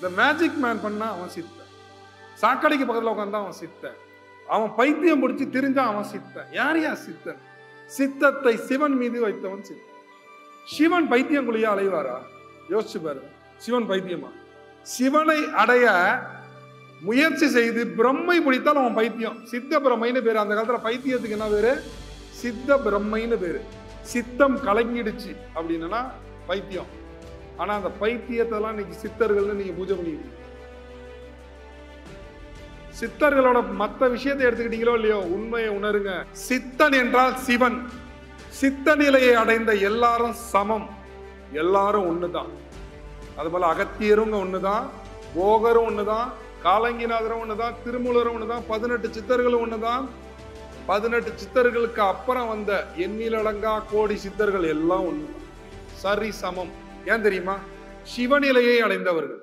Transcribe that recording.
இந்த magic man பண்ணா அவன் சித்தன், சாக்கடைக்கு பக்கத்துல உட்காந்தா அவன் சித்தன், அவன் பைத்தியம் பிடிச்சி திரிஞ்சா அவன் சித்தன். யாரையா சித்தன்? சித்தத்தை சிவன் மீது வைத்தவன் சித்தன். சிவன் பைத்தியம் குழியா அலைவாரா? யோசிச்சு பாரு. சிவன் பைத்தியமா? சிவனை அடைய முயற்சி செய்து பிரம்மை பிடித்தால் அவன் பைத்தியம். சித்த பிரம்மைன்னு பேரு. அந்த காலத்துல பைத்தியத்துக்கு என்ன பேரு? சித்த பிரம்மைன்னு பேரு. சித்தம் கலங்கிடுச்சு அப்படின்னா பைத்தியம். ஆனா அந்த பைத்தியத்தை எல்லாம் இன்னைக்கு சித்தர்கள்னு நீங்க பூஜை பண்ணிக்கிறீங்க. சித்தர்களோட மத்த விஷயத்தை எடுத்துக்கிட்டீங்களோ இல்லையோ, உண்மையை உணருங்க. சித்தன் என்றால் சிவன். சித்த நிலையை அடைந்த எல்லாரும் சமம், எல்லாரும் ஒண்ணுதான். அதுபோல அகத்தியரும் ஒண்ணுதான், போகரும் ஒண்ணுதான், காலங்கிநாதரும் ஒண்ணுதான், திருமூலரும் ஒண்ணுதான், 18 சித்தர்களும் ஒண்ணுதான். 18 சித்தர்களுக்கு அப்புறம் வந்த எண்ணிலடங்கா கோடி சித்தர்கள் எல்லாம் ஒண்ணுதான், சரி சமம். ஏன் தெரியுமா? சிவநிலையை அடைந்தவர்கள்.